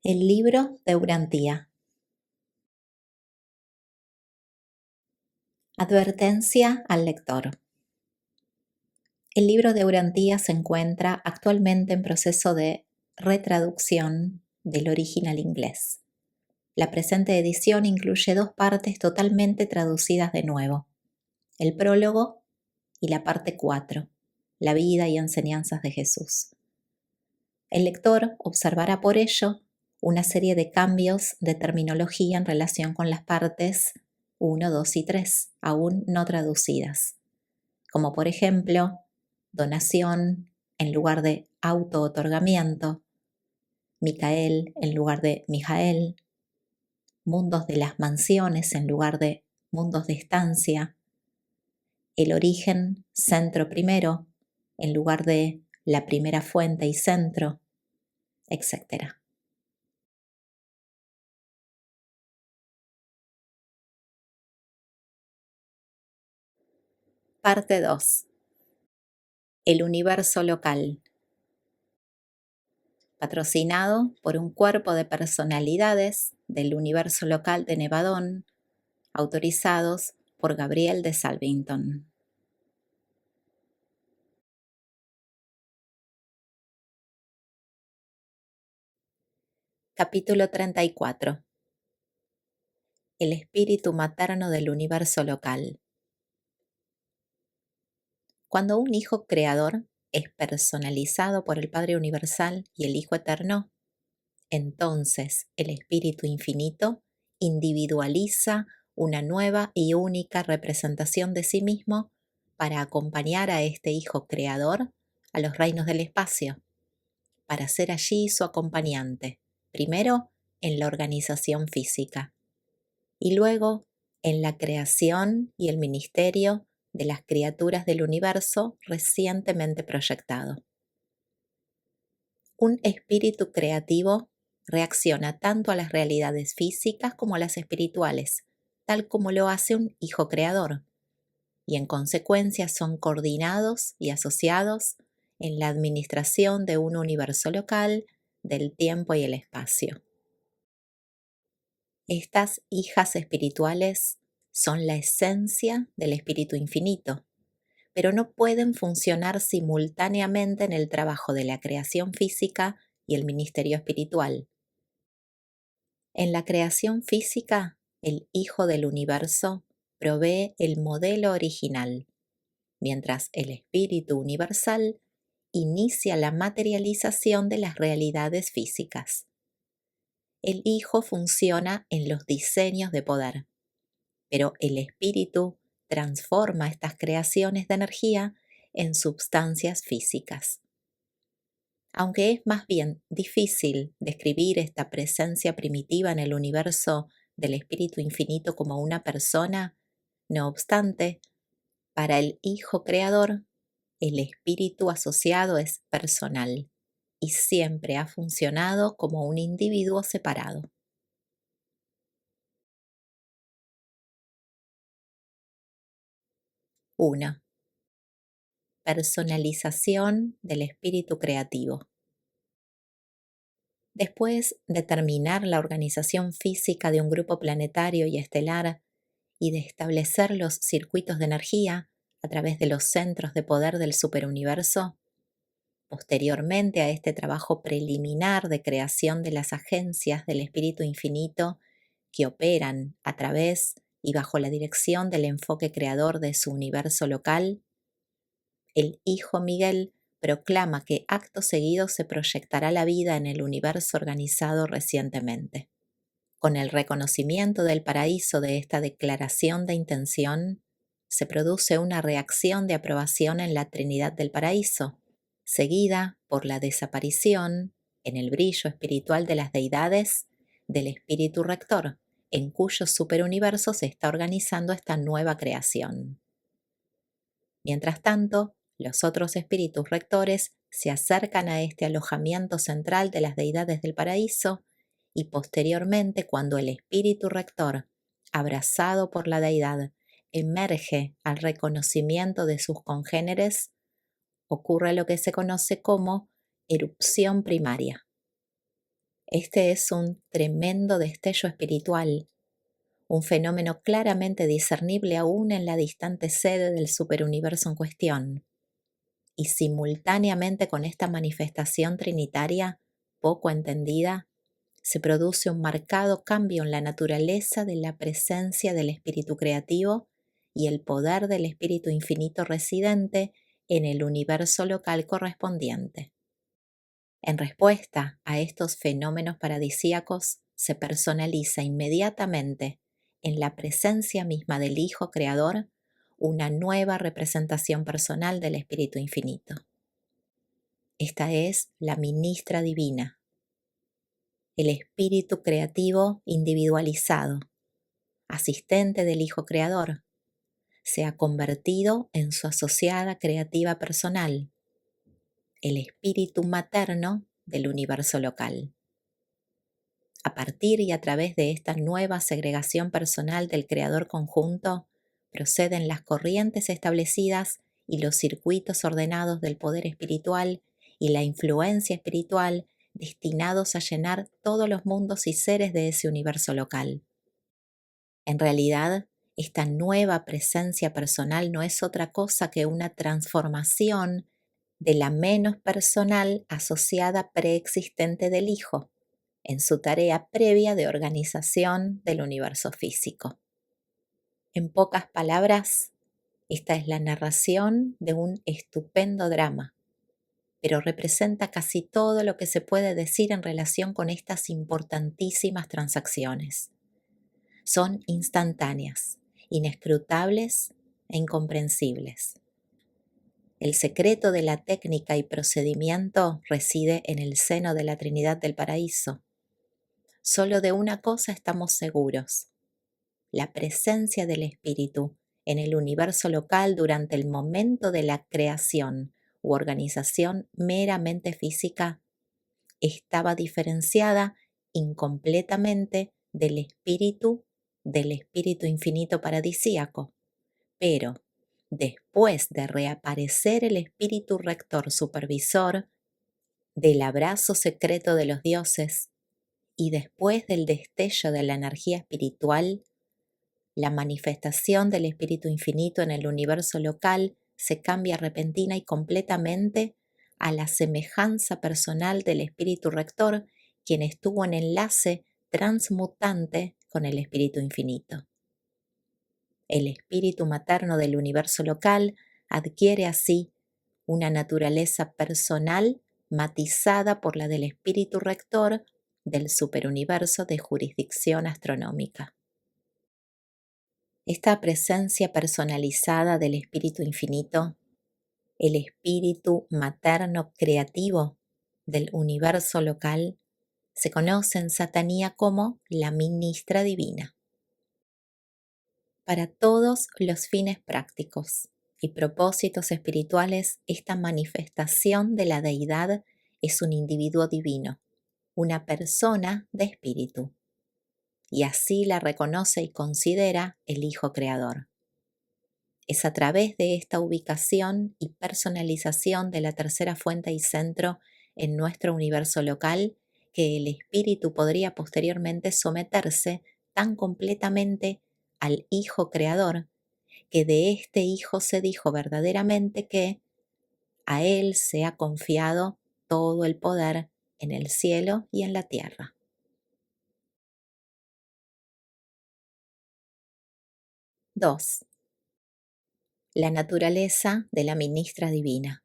El libro de Urantía. Advertencia al lector. El libro de Urantía se encuentra actualmente en proceso de retraducción del original inglés. La presente edición incluye 2 partes totalmente traducidas de nuevo: el prólogo y la parte 4, la vida y enseñanzas de Jesús. El lector observará por ello una serie de cambios de terminología en relación con las partes 1, 2 y 3, aún no traducidas, como por ejemplo, donación en lugar de auto-otorgamiento, Micael en lugar de Mijael, mundos de las mansiones en lugar de mundos de estancia, el origen centro primero en lugar de la primera fuente y centro, etc. Parte 2. El universo local. Patrocinado por un cuerpo de personalidades del universo local de Nevadón, autorizados por Gabriel de Salvington. Capítulo 34. El espíritu materno del universo local. Cuando un hijo creador es personalizado por el Padre Universal y el Hijo Eterno, entonces el Espíritu Infinito individualiza una nueva y única representación de sí mismo para acompañar a este Hijo Creador a los reinos del espacio, para ser allí su acompañante, primero en la organización física y luego en la creación y el ministerio de las criaturas del universo recientemente proyectado. Un espíritu creativo reacciona tanto a las realidades físicas como a las espirituales, tal como lo hace un hijo creador, y en consecuencia son coordinados y asociados en la administración de un universo local, del tiempo y el espacio. Estas hijas espirituales son la esencia del espíritu infinito, pero no pueden funcionar simultáneamente en el trabajo de la creación física y el ministerio espiritual. En la creación física, el Hijo del Universo provee el modelo original, mientras el Espíritu Universal inicia la materialización de las realidades físicas. El Hijo funciona en los diseños de poder, pero el Espíritu transforma estas creaciones de energía en substancias físicas. Aunque es más bien difícil describir esta presencia primitiva en el universo del Espíritu Infinito como una persona, no obstante, para el Hijo Creador, el espíritu asociado es personal y siempre ha funcionado como un individuo separado. 1. Personalización del espíritu creativo. Después de terminar la organización física de un grupo planetario y estelar y de establecer los circuitos de energía a través de los centros de poder del superuniverso, posteriormente a este trabajo preliminar de creación de las agencias del Espíritu Infinito que operan a través y bajo la dirección del enfoque creador de su universo local, el Hijo Miguel proclama que acto seguido se proyectará la vida en el universo organizado recientemente. Con el reconocimiento del paraíso de esta declaración de intención, se produce una reacción de aprobación en la Trinidad del Paraíso, seguida por la desaparición, en el brillo espiritual de las deidades, del Espíritu Rector, en cuyo superuniverso se está organizando esta nueva creación. Mientras tanto, los otros espíritus rectores se acercan a este alojamiento central de las deidades del paraíso y posteriormente, cuando el espíritu rector, abrazado por la deidad, emerge al reconocimiento de sus congéneres, ocurre lo que se conoce como erupción primaria. Este es un tremendo destello espiritual, un fenómeno claramente discernible aún en la distante sede del superuniverso en cuestión. Y simultáneamente con esta manifestación trinitaria, poco entendida, se produce un marcado cambio en la naturaleza de la presencia del espíritu creativo y el poder del espíritu infinito residente en el universo local correspondiente. En respuesta a estos fenómenos paradisíacos, se personaliza inmediatamente en la presencia misma del Hijo Creador una nueva representación personal del Espíritu Infinito. Esta es la ministra divina, el espíritu creativo individualizado, asistente del Hijo Creador. Se ha convertido en su asociada creativa personal, el espíritu materno del universo local. A partir y a través de esta nueva segregación personal del creador conjunto, proceden las corrientes establecidas y los circuitos ordenados del poder espiritual y la influencia espiritual destinados a llenar todos los mundos y seres de ese universo local. En realidad, esta nueva presencia personal no es otra cosa que una transformación de la menos personal asociada preexistente del Hijo, en su tarea previa de organización del universo físico. En pocas palabras, esta es la narración de un estupendo drama, pero representa casi todo lo que se puede decir en relación con estas importantísimas transacciones. Son instantáneas, inescrutables e incomprensibles. El secreto de la técnica y procedimiento reside en el seno de la Trinidad del Paraíso. Solo de una cosa estamos seguros: la presencia del Espíritu en el universo local durante el momento de la creación u organización meramente física estaba diferenciada incompletamente del Espíritu Infinito paradisíaco, pero después de reaparecer el Espíritu Rector Supervisor, del abrazo secreto de los dioses y después del destello de la energía espiritual, la manifestación del Espíritu Infinito en el universo local se cambia repentina y completamente a la semejanza personal del Espíritu Rector, quien estuvo en enlace transmutante con el Espíritu Infinito. El espíritu materno del universo local adquiere así una naturaleza personal matizada por la del espíritu rector del superuniverso de jurisdicción astronómica. Esta presencia personalizada del espíritu infinito, el espíritu materno creativo del universo local, se conoce en Satanía como la ministra divina. Para todos los fines prácticos y propósitos espirituales, esta manifestación de la deidad es un individuo divino, una persona de espíritu, y así la reconoce y considera el Hijo Creador. Es a través de esta ubicación y personalización de la tercera fuente y centro en nuestro universo local que el espíritu podría posteriormente someterse tan completamente al Hijo Creador, que de este Hijo se dijo verdaderamente que a Él se ha confiado todo el poder en el cielo y en la tierra. 2. La naturaleza de la ministra divina.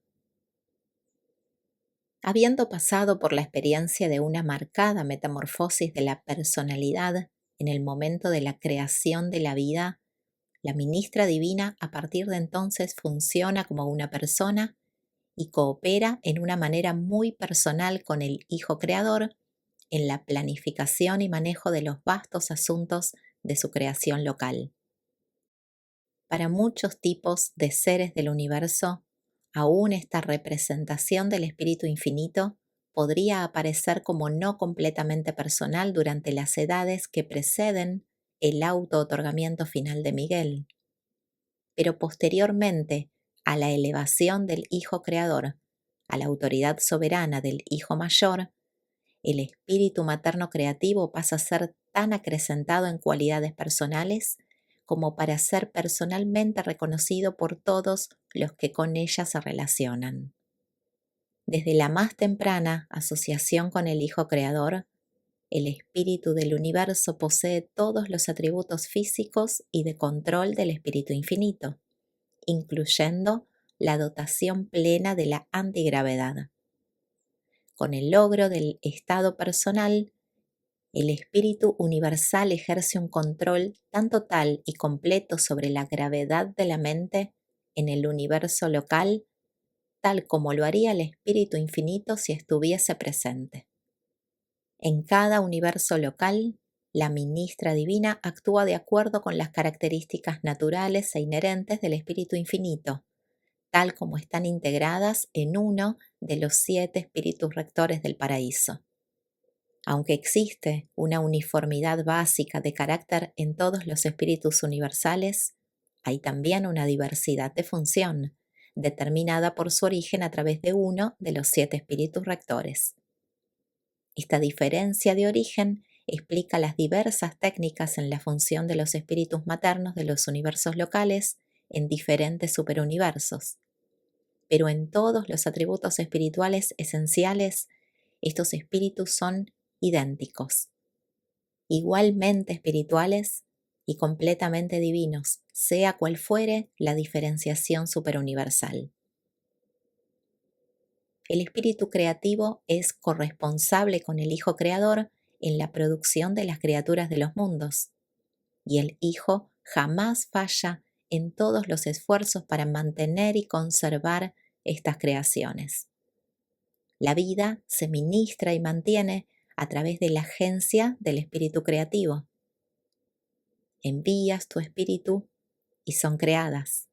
Habiendo pasado por la experiencia de una marcada metamorfosis de la personalidad en el momento de la creación de la vida, la ministra divina a partir de entonces funciona como una persona y coopera en una manera muy personal con el Hijo Creador en la planificación y manejo de los vastos asuntos de su creación local. Para muchos tipos de seres del universo, aún esta representación del Espíritu Infinito podría aparecer como no completamente personal durante las edades que preceden el auto-otorgamiento final de Miguel. Pero posteriormente a la elevación del Hijo Creador, a la autoridad soberana del Hijo Mayor, el espíritu materno creativo pasa a ser tan acrecentado en cualidades personales como para ser personalmente reconocido por todos los que con ella se relacionan. Desde la más temprana asociación con el Hijo Creador, el espíritu del universo posee todos los atributos físicos y de control del espíritu infinito, incluyendo la dotación plena de la antigravedad. Con el logro del estado personal, el espíritu universal ejerce un control tan total y completo sobre la gravedad de la mente en el universo local, tal como lo haría el espíritu infinito si estuviese presente. En cada universo local, la ministra divina actúa de acuerdo con las características naturales e inherentes del espíritu infinito, tal como están integradas en uno de los 7 espíritus rectores del paraíso. Aunque existe una uniformidad básica de carácter en todos los espíritus universales, hay también una diversidad de función, determinada por su origen a través de uno de los 7 espíritus rectores. Esta diferencia de origen explica las diversas técnicas en la función de los espíritus maternos de los universos locales en diferentes superuniversos. Pero en todos los atributos espirituales esenciales, estos espíritus son idénticos, igualmente espirituales y completamente divinos, sea cual fuere la diferenciación superuniversal. El espíritu creativo es corresponsable con el Hijo Creador en la producción de las criaturas de los mundos, y el Hijo jamás falla en todos los esfuerzos para mantener y conservar estas creaciones. La vida se ministra y mantiene a través de la agencia del espíritu creativo. Envías tu espíritu y son creadas,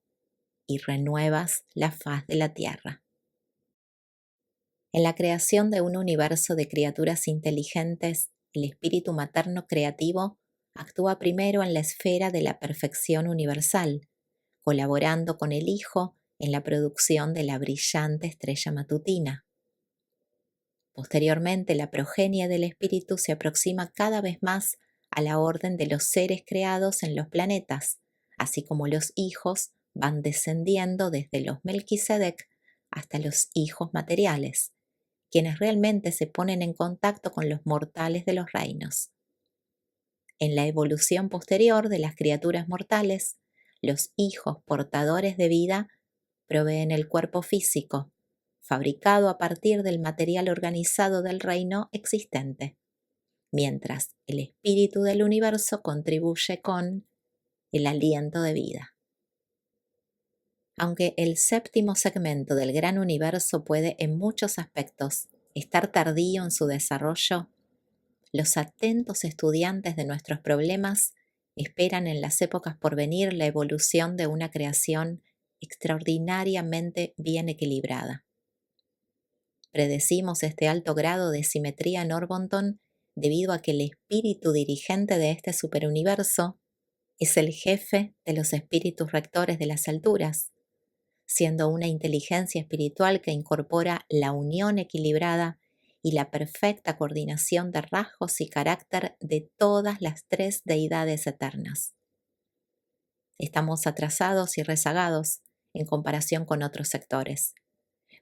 y renuevas la faz de la tierra. En la creación de un universo de criaturas inteligentes, el espíritu materno creativo actúa primero en la esfera de la perfección universal, colaborando con el Hijo en la producción de la brillante estrella matutina. Posteriormente, la progenie del espíritu se aproxima cada vez más a la orden de los seres creados en los planetas, así como los hijos van descendiendo desde los Melquisedec hasta los hijos materiales, quienes realmente se ponen en contacto con los mortales de los reinos. En la evolución posterior de las criaturas mortales, los hijos portadores de vida proveen el cuerpo físico, fabricado a partir del material organizado del reino existente, mientras el espíritu del universo contribuye con el aliento de vida. Aunque el séptimo segmento del gran universo puede en muchos aspectos estar tardío en su desarrollo, los atentos estudiantes de nuestros problemas esperan en las épocas por venir la evolución de una creación extraordinariamente bien equilibrada. Predecimos este alto grado de simetría en Orbonton debido a que el espíritu dirigente de este superuniverso es el jefe de los espíritus rectores de las alturas, siendo una inteligencia espiritual que incorpora la unión equilibrada y la perfecta coordinación de rasgos y carácter de todas las 3 deidades eternas. Estamos atrasados y rezagados en comparación con otros sectores,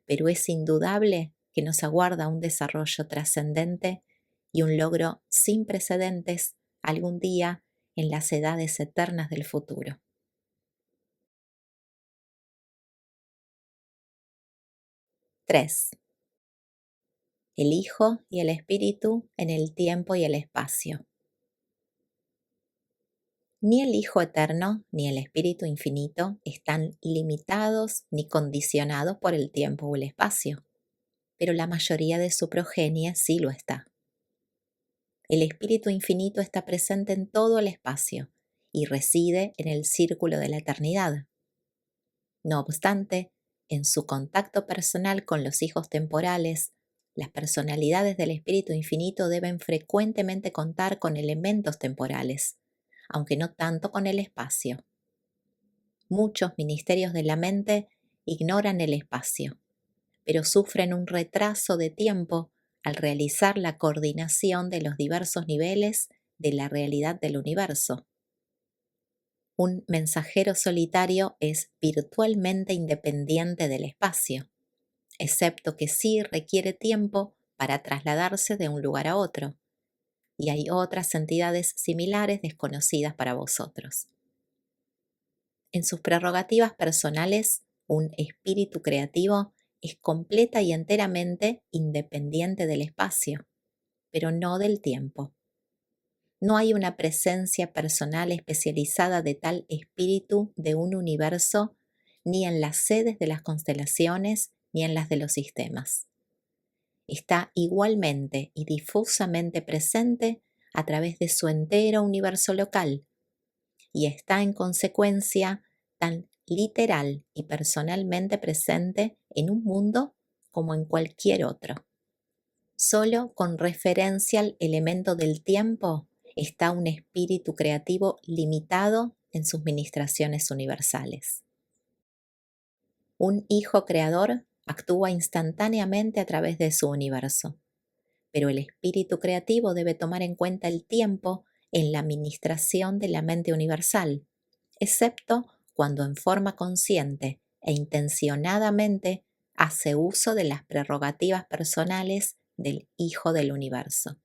pero es indudable que nos aguarda un desarrollo trascendente y un logro sin precedentes algún día en las edades eternas del futuro. 3. El Hijo y el Espíritu en el tiempo y el espacio. Ni el Hijo eterno ni el Espíritu infinito están limitados ni condicionados por el tiempo o el espacio, pero la mayoría de su progenie sí lo está. El Espíritu infinito está presente en todo el espacio y reside en el círculo de la eternidad. No obstante, en su contacto personal con los hijos temporales, las personalidades del Espíritu infinito deben frecuentemente contar con elementos temporales, aunque no tanto con el espacio. Muchos ministerios de la mente ignoran el espacio, pero sufren un retraso de tiempo al realizar la coordinación de los diversos niveles de la realidad del universo. Un mensajero solitario es virtualmente independiente del espacio, excepto que sí requiere tiempo para trasladarse de un lugar a otro, y hay otras entidades similares desconocidas para vosotros. En sus prerrogativas personales, un espíritu creativo es completa y enteramente independiente del espacio, pero no del tiempo. No hay una presencia personal especializada de tal espíritu de un universo, ni en las sedes de las constelaciones, ni en las de los sistemas. Está igualmente y difusamente presente a través de su entero universo local, y está en consecuencia tan literal y personalmente presente en un mundo como en cualquier otro. Solo con referencia al elemento del tiempo está un espíritu creativo limitado en sus ministraciones universales. Un hijo creador actúa instantáneamente a través de su universo, pero el espíritu creativo debe tomar en cuenta el tiempo en la ministración de la mente universal, excepto cuando en forma consciente e intencionadamente hace uso de las prerrogativas personales del Hijo del Universo.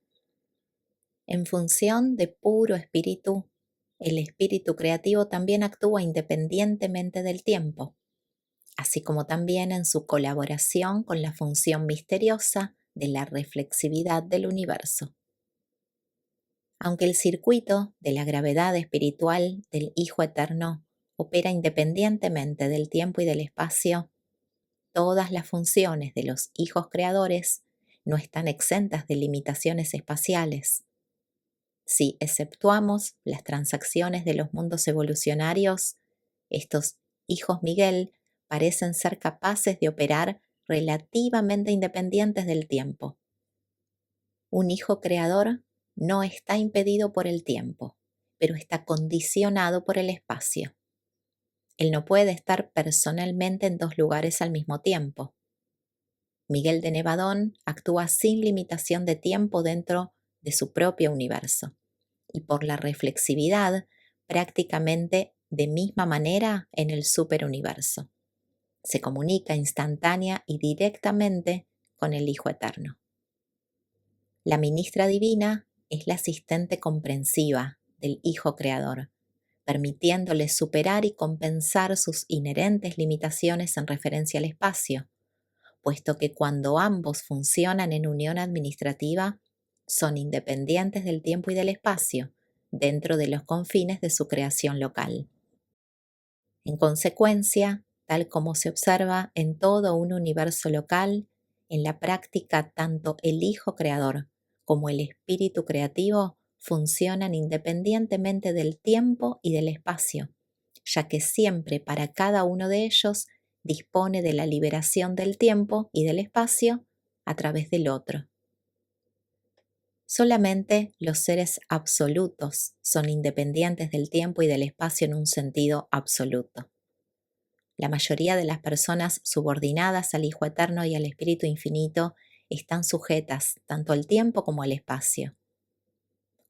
En función de puro espíritu, el espíritu creativo también actúa independientemente del tiempo, así como también en su colaboración con la función misteriosa de la reflexividad del universo. Aunque el circuito de la gravedad espiritual del Hijo Eterno opera independientemente del tiempo y del espacio, todas las funciones de los hijos creadores no están exentas de limitaciones espaciales. Si exceptuamos las transacciones de los mundos evolucionarios, estos hijos Miguel parecen ser capaces de operar relativamente independientes del tiempo. Un hijo creador no está impedido por el tiempo, pero está condicionado por el espacio. Él no puede estar personalmente en dos lugares al mismo tiempo. Miguel de Nevadón actúa sin limitación de tiempo dentro de su propio universo, y por la reflexividad prácticamente de misma manera en el superuniverso. Se comunica instantánea y directamente con el Hijo Eterno. La ministra divina es la asistente comprensiva del Hijo Creador, permitiéndole superar y compensar sus inherentes limitaciones en referencia al espacio, puesto que cuando ambos funcionan en unión administrativa, son independientes del tiempo y del espacio, dentro de los confines de su creación local. En consecuencia, tal como se observa en todo un universo local, en la práctica tanto el Hijo Creador como el Espíritu Creativo funcionan independientemente del tiempo y del espacio, ya que siempre para cada uno de ellos dispone de la liberación del tiempo y del espacio a través del otro. Solamente los seres absolutos son independientes del tiempo y del espacio en un sentido absoluto. La mayoría de las personas subordinadas al Hijo Eterno y al Espíritu Infinito están sujetas tanto al tiempo como al espacio.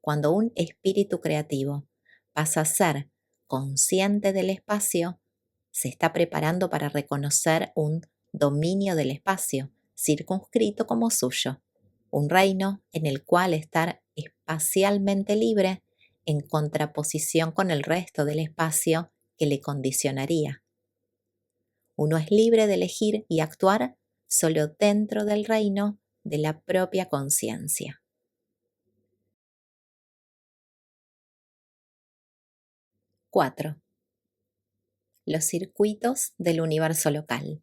Cuando un espíritu creativo pasa a ser consciente del espacio, se está preparando para reconocer un dominio del espacio, circunscrito como suyo, un reino en el cual estar espacialmente libre en contraposición con el resto del espacio que le condicionaría. Uno es libre de elegir y actuar solo dentro del reino de la propia conciencia. 4. Los circuitos del universo local.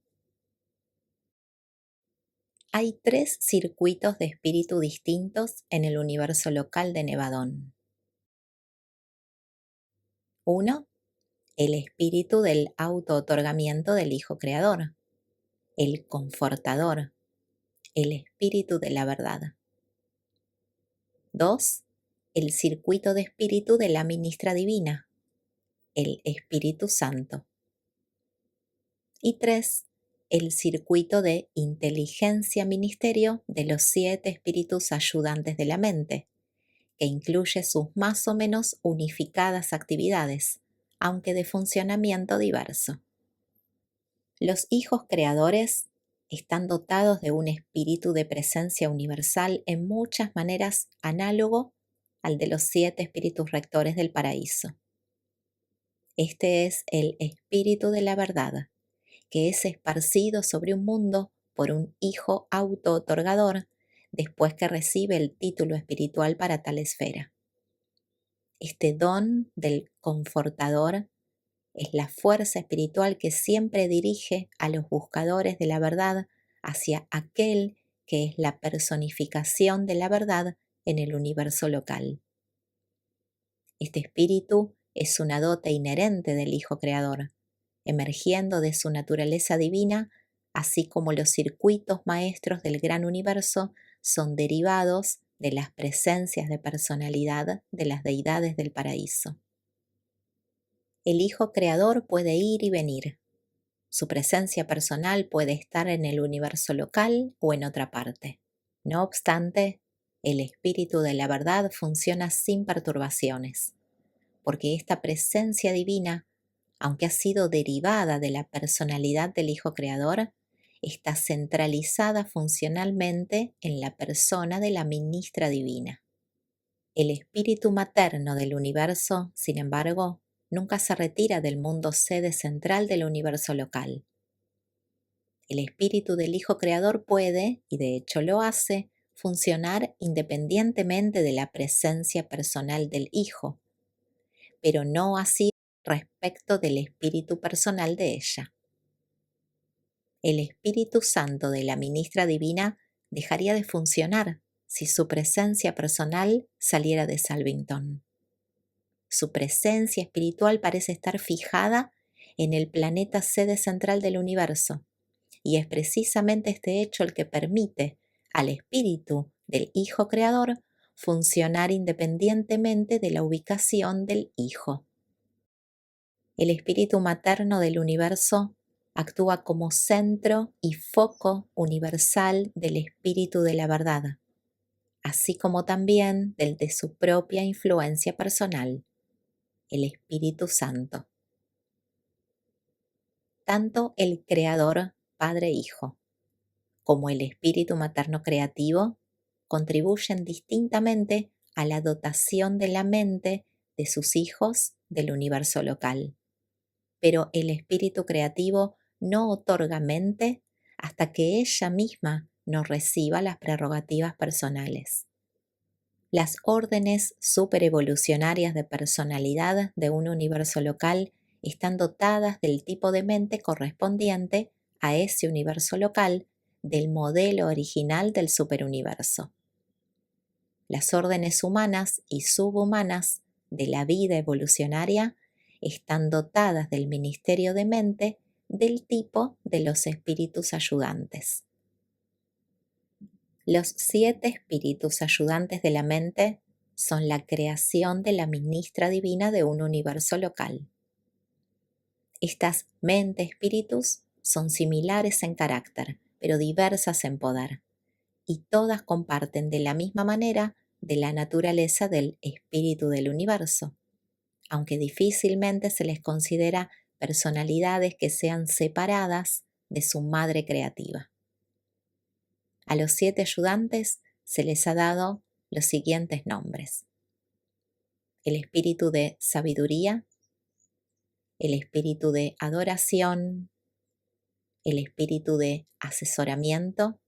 Hay 3 circuitos de espíritu distintos en el universo local de Nevadón. 1. El espíritu del auto-otorgamiento del Hijo Creador, el confortador, el espíritu de la verdad. 2. El circuito de espíritu de la ministra divina, el Espíritu Santo. Y 3. el circuito de inteligencia ministerio de los 7 espíritus ayudantes de la mente, que incluye sus más o menos unificadas actividades, aunque de funcionamiento diverso. Los hijos creadores están dotados de un espíritu de presencia universal en muchas maneras análogo al de los 7 espíritus rectores del paraíso. Este es el espíritu de la verdad, que es esparcido sobre un mundo por un hijo auto-otorgador después que recibe el título espiritual para tal esfera. Este don del confortador es la fuerza espiritual que siempre dirige a los buscadores de la verdad hacia aquel que es la personificación de la verdad en el universo local. Este espíritu es una dote inherente del Hijo Creador, emergiendo de su naturaleza divina, así como los circuitos maestros del gran universo son derivados de las presencias de personalidad de las deidades del paraíso. El Hijo Creador puede ir y venir. Su presencia personal puede estar en el universo local o en otra parte. No obstante, el espíritu de la verdad funciona sin perturbaciones, porque esta presencia divina, aunque ha sido derivada de la personalidad del Hijo Creador, está centralizada funcionalmente en la persona de la ministra divina. El espíritu materno del universo, sin embargo, nunca se retira del mundo sede central del universo local. El espíritu del Hijo Creador puede, y de hecho lo hace, funcionar independientemente de la presencia personal del Hijo, pero no así respecto del espíritu personal de ella. El Espíritu Santo de la ministra divina dejaría de funcionar si su presencia personal saliera de Salvington. Su presencia espiritual parece estar fijada en el planeta sede central del universo, y es precisamente este hecho el que permite al espíritu del Hijo Creador funcionar independientemente de la ubicación del Hijo. El espíritu materno del universo actúa como centro y foco universal del espíritu de la verdad, así como también del de su propia influencia personal, el Espíritu Santo. Tanto el Creador, Padre e Hijo, como el espíritu materno creativo contribuyen distintamente a la dotación de la mente de sus hijos del universo local. Pero el espíritu creativo no otorga mente hasta que ella misma no reciba las prerrogativas personales. Las órdenes superevolucionarias de personalidad de un universo local están dotadas del tipo de mente correspondiente a ese universo local del modelo original del superuniverso. Las órdenes humanas y subhumanas de la vida evolucionaria están dotadas del ministerio de mente del tipo de los espíritus ayudantes. Los 7 espíritus ayudantes de la mente son la creación de la ministra divina de un universo local. Estas mente-espíritus son similares en carácter, pero diversas en poder, y todas comparten de la misma manera de la naturaleza del espíritu del universo, aunque difícilmente se les considera personalidades que sean separadas de su madre creativa. A los 7 ayudantes se les ha dado los siguientes nombres: el espíritu de sabiduría, el espíritu de adoración, el espíritu de asesoramiento,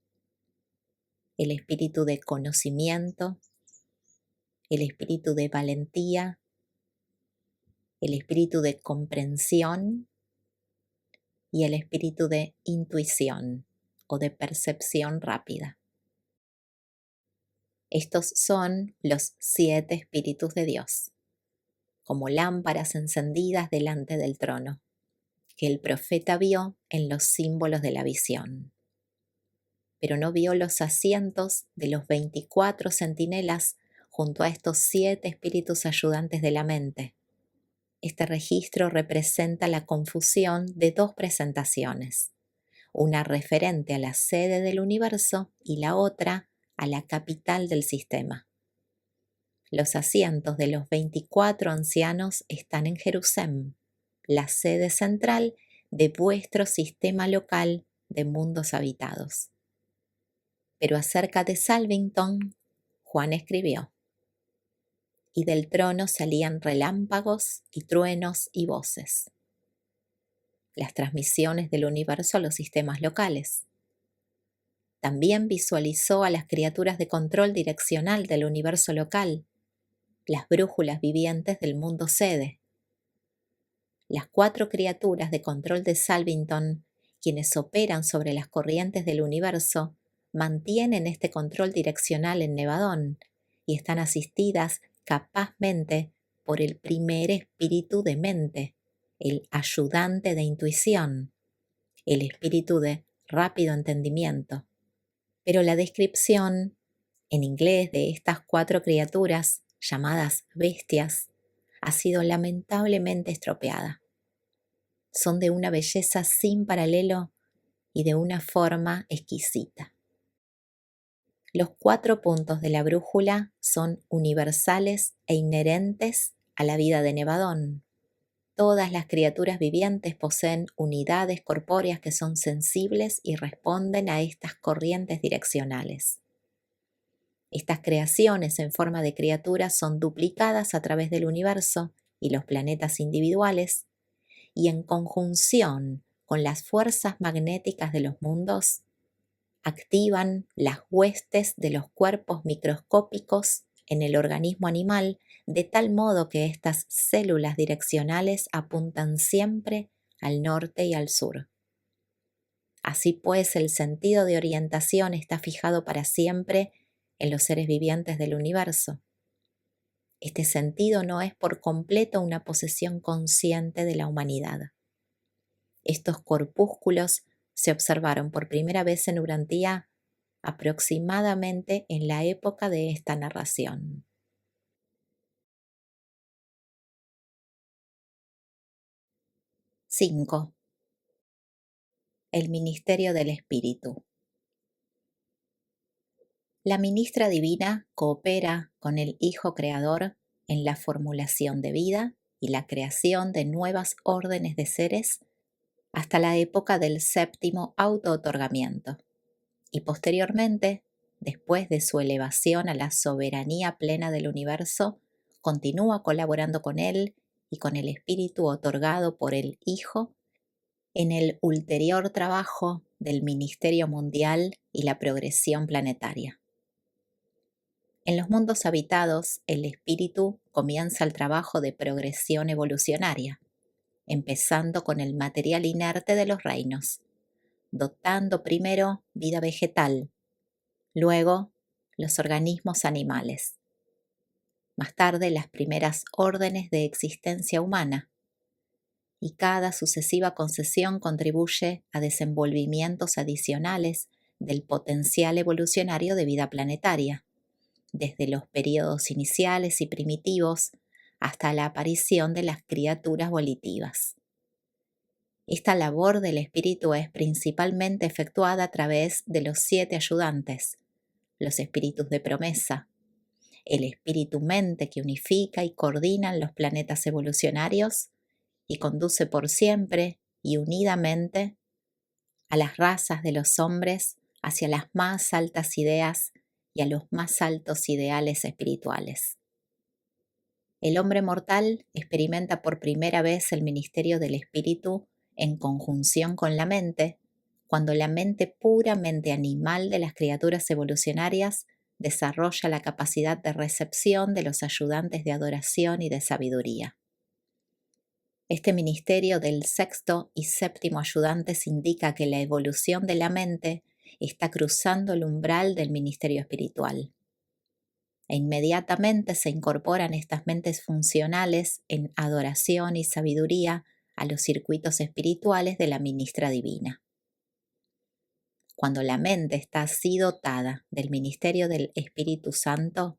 el espíritu de conocimiento, el espíritu de valentía, el espíritu de comprensión y el espíritu de intuición o de percepción rápida. Estos son los 7 espíritus de Dios, como lámparas encendidas delante del trono, que el profeta vio en los símbolos de la visión. Pero no vio los asientos de los 24 centinelas junto a estos 7 espíritus ayudantes de la mente. Este registro representa la confusión de 2 presentaciones, una referente a la sede del universo y la otra a la capital del sistema. Los asientos de los 24 ancianos están en Jerusalén, la sede central de vuestro sistema local de mundos habitados. Pero acerca de Salvington, Juan escribió: y del trono salían relámpagos y truenos y voces. Las transmisiones del universo a los sistemas locales. También visualizó a las criaturas de control direccional del universo local, las brújulas vivientes del mundo sede. Las 4 criaturas de control de Salvington, quienes operan sobre las corrientes del universo, mantienen este control direccional en Nevadón y están asistidas capazmente por el primer espíritu de mente, el ayudante de intuición, el espíritu de rápido entendimiento. Pero la descripción en inglés de estas 4 criaturas, llamadas bestias, ha sido lamentablemente estropeada. Son de una belleza sin paralelo y de una forma exquisita. Los 4 puntos de la brújula son universales e inherentes a la vida de Nevadón. Todas las criaturas vivientes poseen unidades corpóreas que son sensibles y responden a estas corrientes direccionales. Estas creaciones en forma de criaturas son duplicadas a través del universo y los planetas individuales, y en conjunción con las fuerzas magnéticas de los mundos, activan las huestes de los cuerpos microscópicos en el organismo animal, de tal modo que estas células direccionales apuntan siempre al norte y al sur. Así pues, el sentido de orientación está fijado para siempre en los seres vivientes del universo. Este sentido no es por completo una posesión consciente de la humanidad. Estos corpúsculos se observaron por primera vez en Urantía aproximadamente en la época de esta narración. 5. El Ministerio del Espíritu. La ministra divina coopera con el Hijo Creador en la formulación de vida y la creación de nuevas órdenes de seres hasta la época del 7º auto-otorgamiento, y posteriormente, después de su elevación a la soberanía plena del universo, continúa colaborando con él y con el espíritu otorgado por el Hijo en el ulterior trabajo del ministerio mundial y la progresión planetaria. En los mundos habitados, el espíritu comienza el trabajo de progresión evolucionaria, empezando con el material inerte de los reinos, dotando primero vida vegetal, luego los organismos animales, más tarde las primeras órdenes de existencia humana, y cada sucesiva concesión contribuye a desenvolvimientos adicionales del potencial evolucionario de vida planetaria, desde los periodos iniciales y primitivos hasta la aparición de las criaturas volitivas. Esta labor del espíritu es principalmente efectuada a través de los 7 ayudantes, los espíritus de promesa, el espíritu mente que unifica y coordina los planetas evolucionarios y conduce por siempre y unidamente a las razas de los hombres hacia las más altas ideas y a los más altos ideales espirituales. El hombre mortal experimenta por primera vez el ministerio del espíritu en conjunción con la mente, cuando la mente puramente animal de las criaturas evolucionarias desarrolla la capacidad de recepción de los ayudantes de adoración y de sabiduría. Este ministerio del 6º y 7º ayudantes indica que la evolución de la mente está cruzando el umbral del ministerio espiritual. E inmediatamente se incorporan estas mentes funcionales en adoración y sabiduría a los circuitos espirituales de la ministra divina. Cuando la mente está así dotada del ministerio del Espíritu Santo,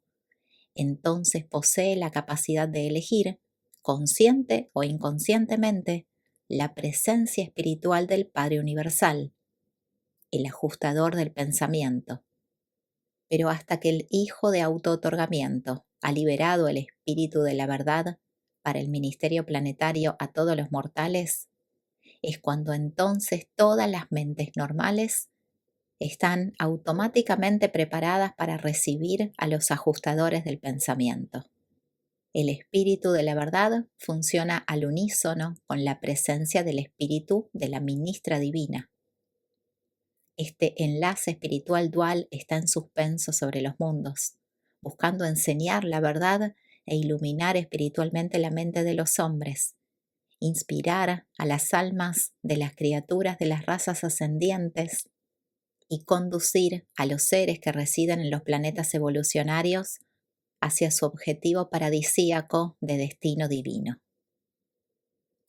entonces posee la capacidad de elegir, consciente o inconscientemente, la presencia espiritual del Padre Universal, el ajustador del pensamiento. Pero hasta que el hijo de auto-otorgamiento ha liberado el espíritu de la verdad para el ministerio planetario a todos los mortales, es cuando entonces todas las mentes normales están automáticamente preparadas para recibir a los ajustadores del pensamiento. El espíritu de la verdad funciona al unísono con la presencia del espíritu de la ministra divina. Este enlace espiritual dual está en suspenso sobre los mundos, buscando enseñar la verdad e iluminar espiritualmente la mente de los hombres, inspirar a las almas de las criaturas de las razas ascendientes y conducir a los seres que residen en los planetas evolucionarios hacia su objetivo paradisíaco de destino divino.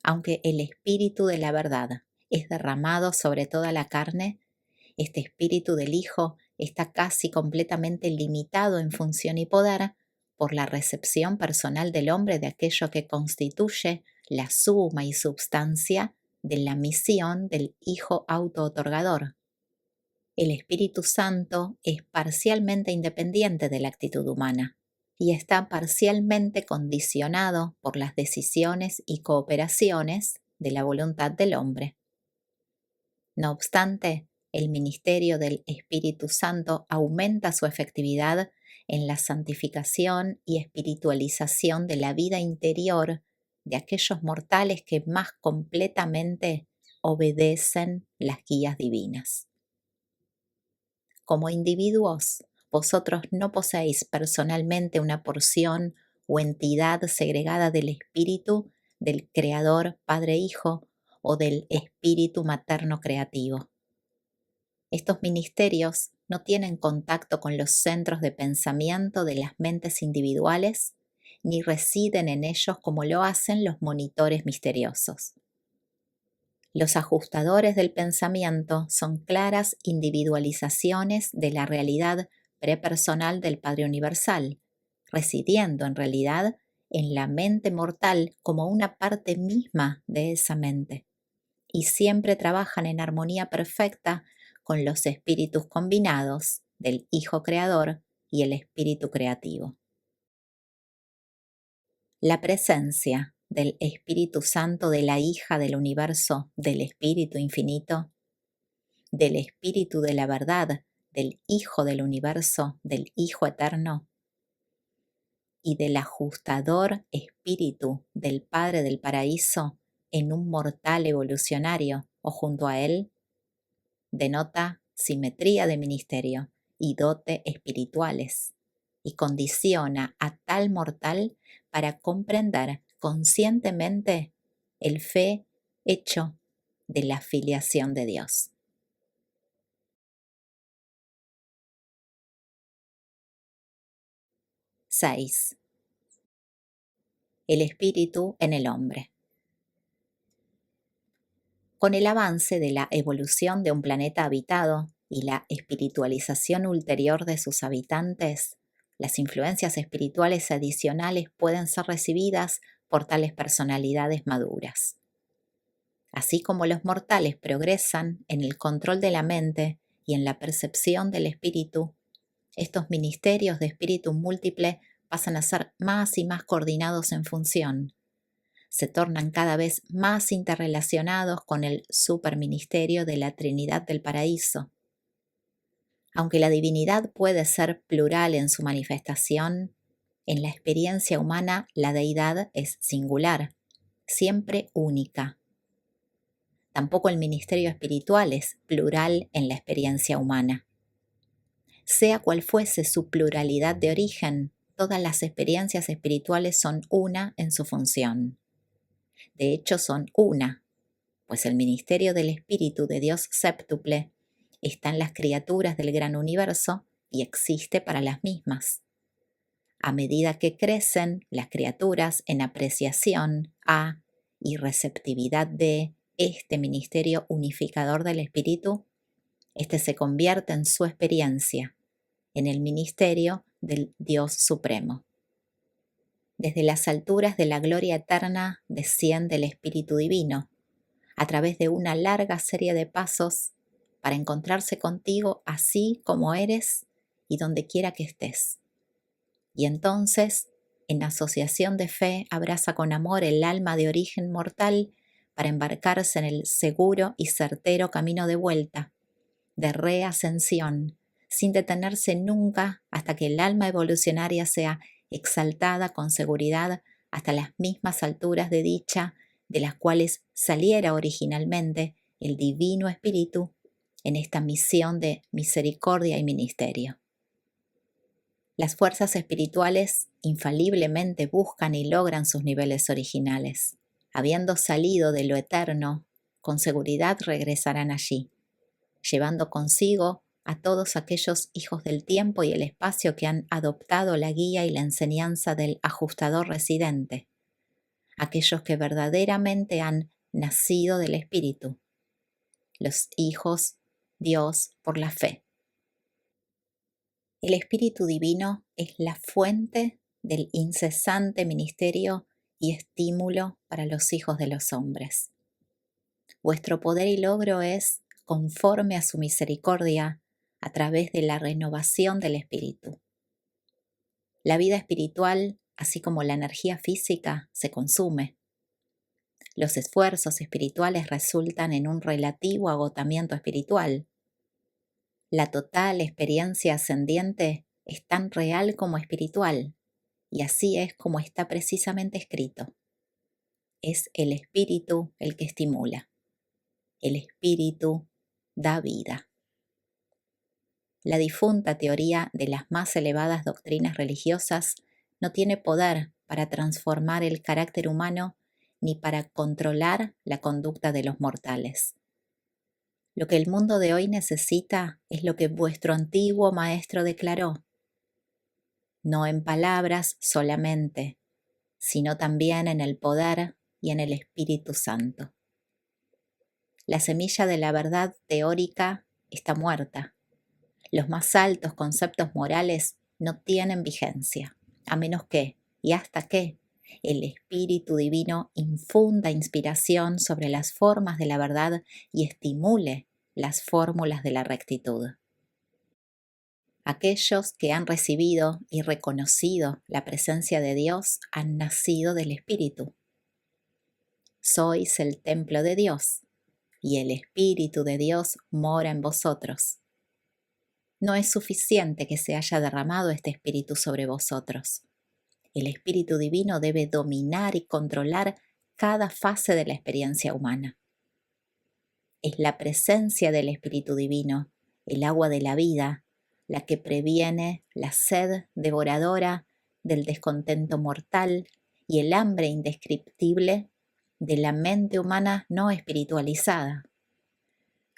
Aunque el espíritu de la verdad es derramado sobre toda la carne, este espíritu del Hijo está casi completamente limitado en función y poder por la recepción personal del hombre de aquello que constituye la suma y substancia de la misión del Hijo auto-otorgador. El Espíritu Santo es parcialmente independiente de la actitud humana y está parcialmente condicionado por las decisiones y cooperaciones de la voluntad del hombre. No obstante, el ministerio del Espíritu Santo aumenta su efectividad en la santificación y espiritualización de la vida interior de aquellos mortales que más completamente obedecen las guías divinas. Como individuos, vosotros no poseéis personalmente una porción o entidad segregada del Espíritu del Creador Padre-Hijo o del Espíritu Materno Creativo. Estos ministerios no tienen contacto con los centros de pensamiento de las mentes individuales, ni residen en ellos como lo hacen los monitores misteriosos. Los ajustadores del pensamiento son claras individualizaciones de la realidad prepersonal del Padre Universal, residiendo en realidad en la mente mortal como una parte misma de esa mente, y siempre trabajan en armonía perfecta con los espíritus combinados del Hijo Creador y el Espíritu Creativo. La presencia del Espíritu Santo de la hija del universo, del Espíritu Infinito, del Espíritu de la verdad, del Hijo del universo, del Hijo Eterno, y del ajustador Espíritu del Padre del Paraíso en un mortal evolucionario o junto a él, denota simetría de ministerio y dote espirituales, y condiciona a tal mortal para comprender conscientemente el fe hecho de la filiación de Dios. 6. El espíritu en el hombre. Con el avance de la evolución de un planeta habitado y la espiritualización ulterior de sus habitantes, las influencias espirituales adicionales pueden ser recibidas por tales personalidades maduras. Así como los mortales progresan en el control de la mente y en la percepción del espíritu, estos ministerios de espíritu múltiple pasan a ser más y más coordinados en función. Se tornan cada vez más interrelacionados con el superministerio de la Trinidad del Paraíso. Aunque la divinidad puede ser plural en su manifestación, en la experiencia humana la deidad es singular, siempre única. Tampoco el ministerio espiritual es plural en la experiencia humana. Sea cual fuese su pluralidad de origen, todas las experiencias espirituales son una en su función. De hecho, son una, pues el ministerio del Espíritu de Dios séptuple está en las criaturas del gran universo y existe para las mismas. A medida que crecen las criaturas en apreciación a y receptividad de este ministerio unificador del Espíritu, este se convierte en su experiencia, en el ministerio del Dios Supremo. Desde las alturas de la gloria eterna desciende el Espíritu Divino, a través de una larga serie de pasos para encontrarse contigo así como eres y donde quiera que estés. Y entonces, en asociación de fe, abraza con amor el alma de origen mortal para embarcarse en el seguro y certero camino de vuelta, de reascensión, sin detenerse nunca hasta que el alma evolucionaria sea exaltada con seguridad hasta las mismas alturas de dicha de las cuales saliera originalmente el Divino Espíritu en esta misión de misericordia y ministerio. Las fuerzas espirituales infaliblemente buscan y logran sus niveles originales. Habiendo salido de lo eterno, con seguridad regresarán allí, llevando consigo a todos aquellos hijos del tiempo y el espacio que han adoptado la guía y la enseñanza del ajustador residente, aquellos que verdaderamente han nacido del Espíritu, los hijos Dios por la fe. El Espíritu Divino es la fuente del incesante ministerio y estímulo para los hijos de los hombres. Vuestro poder y logro es conforme a su misericordia a través de la renovación del Espíritu. La vida espiritual, así como la energía física, se consume. Los esfuerzos espirituales resultan en un relativo agotamiento espiritual. La total experiencia ascendiente es tan real como espiritual, y así es como está precisamente escrito. Es el espíritu el que estimula. El espíritu da vida. La difunta teoría de las más elevadas doctrinas religiosas no tiene poder para transformar el carácter humano ni para controlar la conducta de los mortales. Lo que el mundo de hoy necesita es lo que vuestro antiguo maestro declaró, no en palabras solamente, sino también en el poder y en el Espíritu Santo. La semilla de la verdad teórica está muerta. Los más altos conceptos morales no tienen vigencia, a menos que, y hasta que, el Espíritu Divino infunda inspiración sobre las formas de la verdad y estimule las fórmulas de la rectitud. Aquellos que han recibido y reconocido la presencia de Dios han nacido del Espíritu. Sois el templo de Dios, y el Espíritu de Dios mora en vosotros. No es suficiente que se haya derramado este Espíritu sobre vosotros. El Espíritu Divino debe dominar y controlar cada fase de la experiencia humana. Es la presencia del Espíritu Divino, el agua de la vida, la que previene la sed devoradora del descontento mortal y el hambre indescriptible de la mente humana no espiritualizada.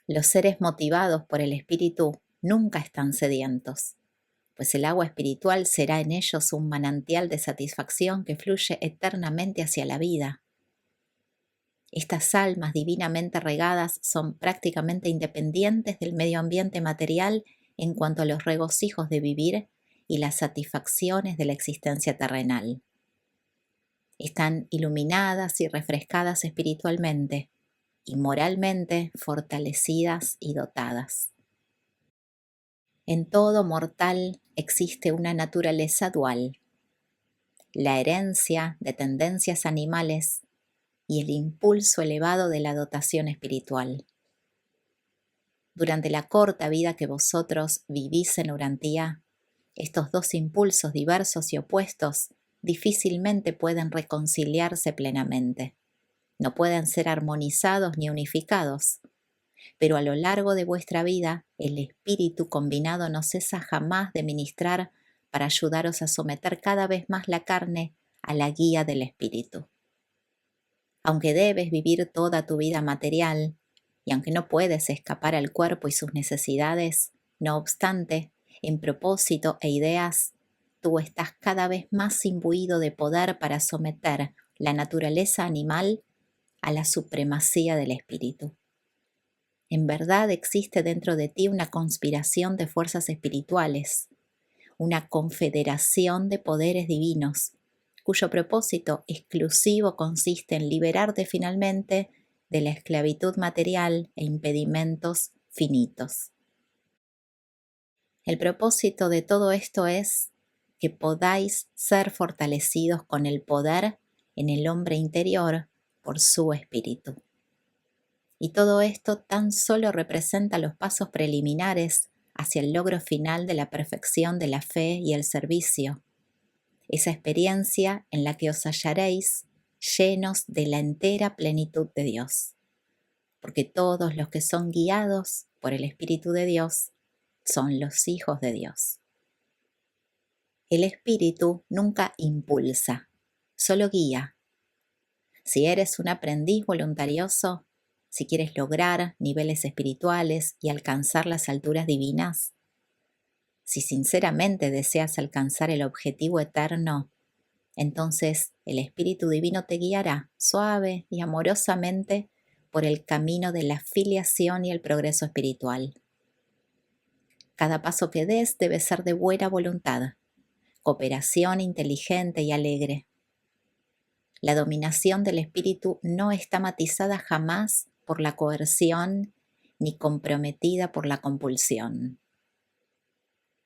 Los seres motivados por el Espíritu nunca están sedientos, pues el agua espiritual será en ellos un manantial de satisfacción que fluye eternamente hacia la vida. Estas almas divinamente regadas son prácticamente independientes del medio ambiente material en cuanto a los regocijos de vivir y las satisfacciones de la existencia terrenal. Están iluminadas y refrescadas espiritualmente y moralmente fortalecidas y dotadas. En todo mortal existe una naturaleza dual, la herencia de tendencias animales y el impulso elevado de la dotación espiritual. Durante la corta vida que vosotros vivís en Urantía, estos dos impulsos diversos y opuestos difícilmente pueden reconciliarse plenamente. No pueden ser armonizados ni unificados. Pero a lo largo de vuestra vida, el espíritu combinado no cesa jamás de ministrar para ayudaros a someter cada vez más la carne a la guía del espíritu. Aunque debes vivir toda tu vida material, y aunque no puedes escapar al cuerpo y sus necesidades, no obstante, en propósito e ideas, tú estás cada vez más imbuido de poder para someter la naturaleza animal a la supremacía del espíritu. En verdad existe dentro de ti una conspiración de fuerzas espirituales, una confederación de poderes divinos, cuyo propósito exclusivo consiste en liberarte finalmente de la esclavitud material e impedimentos finitos. El propósito de todo esto es que podáis ser fortalecidos con el poder en el hombre interior por su espíritu. Y todo esto tan solo representa los pasos preliminares hacia el logro final de la perfección de la fe y el servicio, esa experiencia en la que os hallaréis llenos de la entera plenitud de Dios, porque todos los que son guiados por el Espíritu de Dios son los hijos de Dios. El Espíritu nunca impulsa, solo guía. Si eres un aprendiz voluntarioso, si quieres lograr niveles espirituales y alcanzar las alturas divinas, si sinceramente deseas alcanzar el objetivo eterno, entonces el Espíritu Divino te guiará suave y amorosamente por el camino de la filiación y el progreso espiritual. Cada paso que des debe ser de buena voluntad, cooperación inteligente y alegre. La dominación del espíritu no está matizada jamás por la coerción ni comprometida por la compulsión.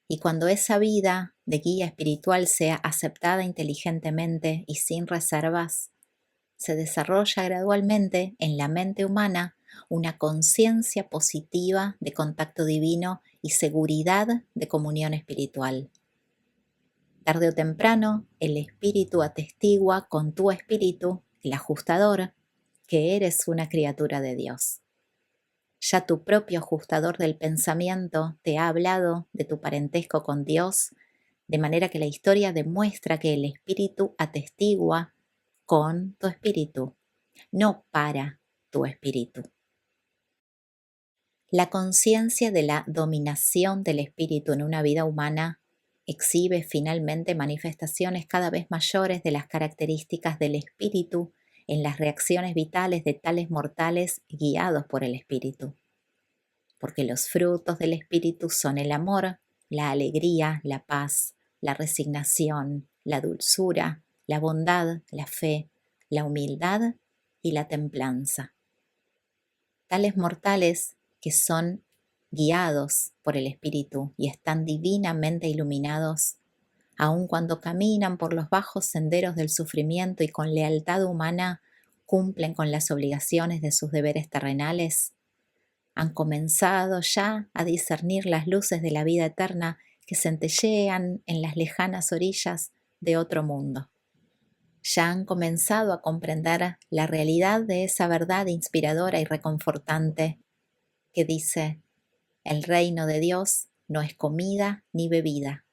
Y cuando esa vida de guía espiritual sea aceptada inteligentemente y sin reservas, se desarrolla gradualmente en la mente humana una conciencia positiva de contacto divino y seguridad de comunión espiritual. Tarde o temprano, el espíritu atestigua con tu espíritu, el ajustador, que eres una criatura de Dios. Ya tu propio ajustador del pensamiento te ha hablado de tu parentesco con Dios, de manera que la historia demuestra que el espíritu atestigua con tu espíritu, no para tu espíritu. La conciencia de la dominación del espíritu en una vida humana exhibe finalmente manifestaciones cada vez mayores de las características del espíritu en las reacciones vitales de tales mortales guiados por el espíritu. Porque los frutos del espíritu son el amor, la alegría, la paz, la resignación, la dulzura, la bondad, la fe, la humildad y la templanza. Tales mortales que son guiados por el Espíritu y están divinamente iluminados, aun cuando caminan por los bajos senderos del sufrimiento y con lealtad humana cumplen con las obligaciones de sus deberes terrenales, han comenzado ya a discernir las luces de la vida eterna que centellean en las lejanas orillas de otro mundo. Ya han comenzado a comprender la realidad de esa verdad inspiradora y reconfortante que dice: el reino de Dios no es comida ni bebida,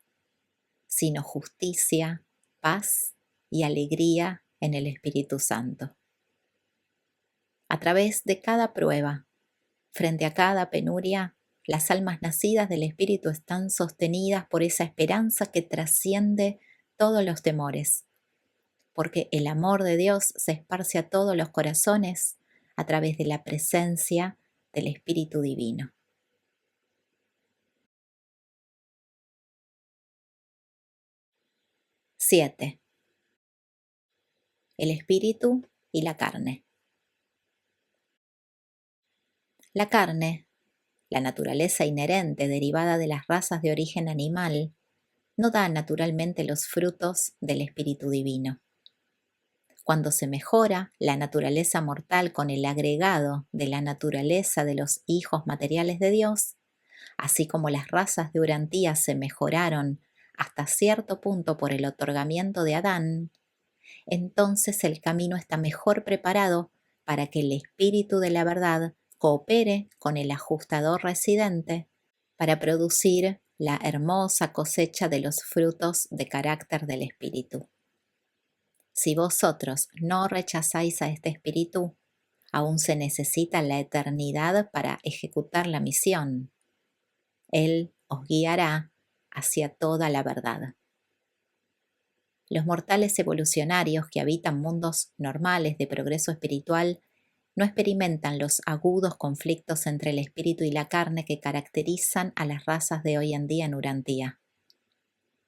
sino justicia, paz y alegría en el Espíritu Santo. A través de cada prueba, frente a cada penuria, las almas nacidas del Espíritu están sostenidas por esa esperanza que trasciende todos los temores, porque el amor de Dios se esparce a todos los corazones a través de la presencia del Espíritu Divino. 7. El espíritu y la carne. La carne, la naturaleza inherente derivada de las razas de origen animal, no da naturalmente los frutos del espíritu divino. Cuando se mejora la naturaleza mortal con el agregado de la naturaleza de los hijos materiales de Dios, así como las razas de Urantía se mejoraron hasta cierto punto por el otorgamiento de Adán, entonces el camino está mejor preparado para que el espíritu de la verdad coopere con el ajustador residente para producir la hermosa cosecha de los frutos de carácter del espíritu. Si vosotros no rechazáis a este espíritu, aún se necesita la eternidad para ejecutar la misión. Él os guiará hacia toda la verdad. Los mortales evolucionarios que habitan mundos normales de progreso espiritual no experimentan los agudos conflictos entre el espíritu y la carne que caracterizan a las razas de hoy en día en Urantía.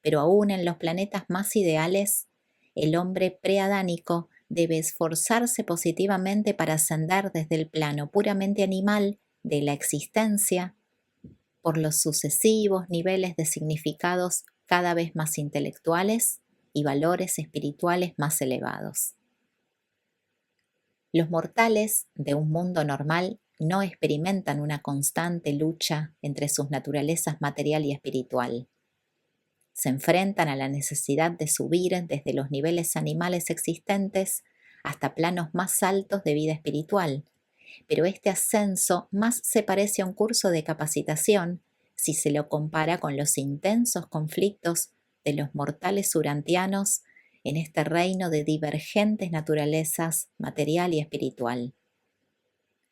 Pero aún en los planetas más ideales, el hombre preadánico debe esforzarse positivamente para ascender desde el plano puramente animal de la existencia por los sucesivos niveles de significados cada vez más intelectuales y valores espirituales más elevados. Los mortales de un mundo normal no experimentan una constante lucha entre sus naturalezas material y espiritual. Se enfrentan a la necesidad de subir desde los niveles animales existentes hasta planos más altos de vida espiritual, pero este ascenso más se parece a un curso de capacitación si se lo compara con los intensos conflictos de los mortales urantianos en este reino de divergentes naturalezas material y espiritual.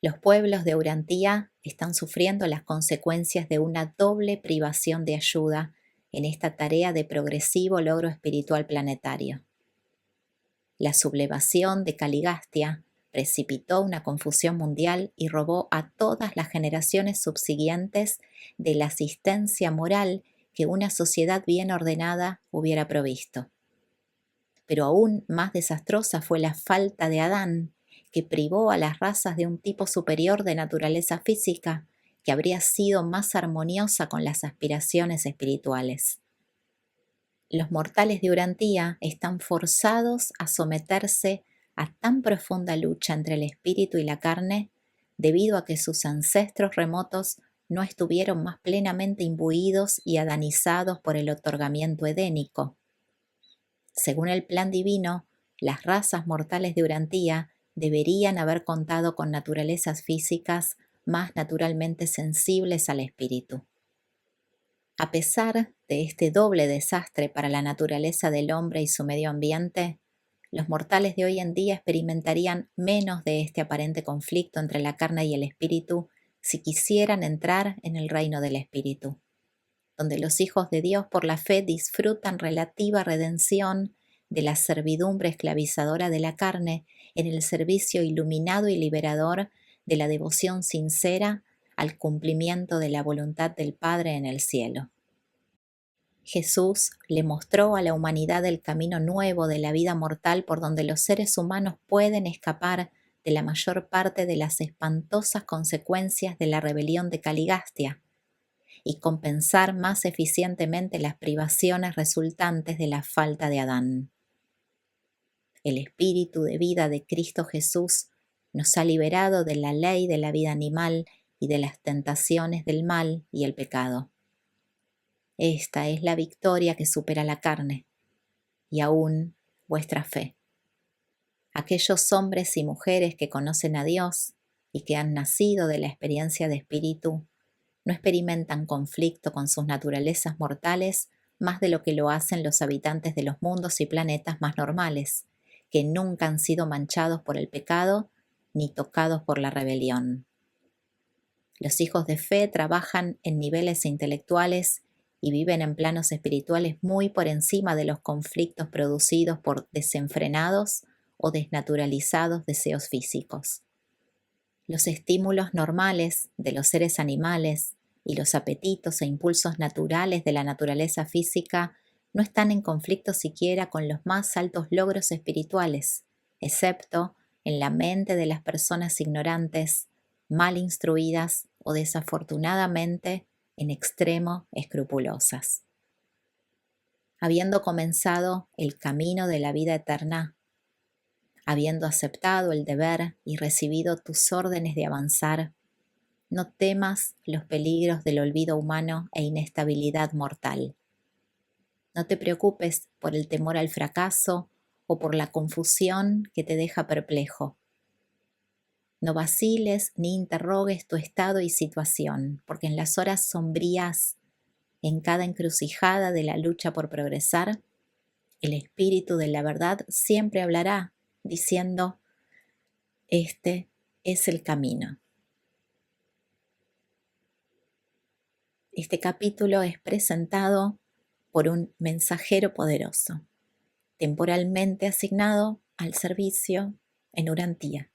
Los pueblos de Urantía están sufriendo las consecuencias de una doble privación de ayuda en esta tarea de progresivo logro espiritual planetario. La sublevación de Caligastia precipitó una confusión mundial y robó a todas las generaciones subsiguientes de la asistencia moral que una sociedad bien ordenada hubiera provisto. Pero aún más desastrosa fue la falta de Adán, que privó a las razas de un tipo superior de naturaleza física que habría sido más armoniosa con las aspiraciones espirituales. Los mortales de Urantía están forzados a someterse a tan profunda lucha entre el espíritu y la carne debido a que sus ancestros remotos no estuvieron más plenamente imbuidos y adanizados por el otorgamiento edénico. Según el plan divino, las razas mortales de Urantía deberían haber contado con naturalezas físicas más naturalmente sensibles al espíritu. A pesar de este doble desastre para la naturaleza del hombre y su medio ambiente, los mortales de hoy en día experimentarían menos de este aparente conflicto entre la carne y el espíritu si quisieran entrar en el reino del espíritu, donde los hijos de Dios por la fe disfrutan relativa redención de la servidumbre esclavizadora de la carne en el servicio iluminado y liberador de la devoción sincera al cumplimiento de la voluntad del Padre en el cielo. Jesús le mostró a la humanidad el camino nuevo de la vida mortal por donde los seres humanos pueden escapar de la mayor parte de las espantosas consecuencias de la rebelión de Caligastia y compensar más eficientemente las privaciones resultantes de la falta de Adán. El espíritu de vida de Cristo Jesús nos ha liberado de la ley de la vida animal y de las tentaciones del mal y el pecado. Esta es la victoria que supera la carne y aún vuestra fe. Aquellos hombres y mujeres que conocen a Dios y que han nacido de la experiencia de espíritu no experimentan conflicto con sus naturalezas mortales más de lo que lo hacen los habitantes de los mundos y planetas más normales, que nunca han sido manchados por el pecado ni tocados por la rebelión. Los hijos de fe trabajan en niveles intelectuales y viven en planos espirituales muy por encima de los conflictos producidos por desenfrenados o desnaturalizados deseos físicos. Los estímulos normales de los seres animales y los apetitos e impulsos naturales de la naturaleza física no están en conflicto siquiera con los más altos logros espirituales, excepto en la mente de las personas ignorantes, mal instruidas o desafortunadamente en extremo escrupulosas. Habiendo comenzado el camino de la vida eterna, habiendo aceptado el deber y recibido tus órdenes de avanzar, no temas los peligros del olvido humano e inestabilidad mortal. No te preocupes por el temor al fracaso o por la confusión que te deja perplejo. No vaciles ni interrogues tu estado y situación, porque en las horas sombrías, en cada encrucijada de la lucha por progresar, el espíritu de la verdad siempre hablará, diciendo: este es el camino. Este capítulo es presentado por un mensajero poderoso, temporalmente asignado al servicio en Urantía.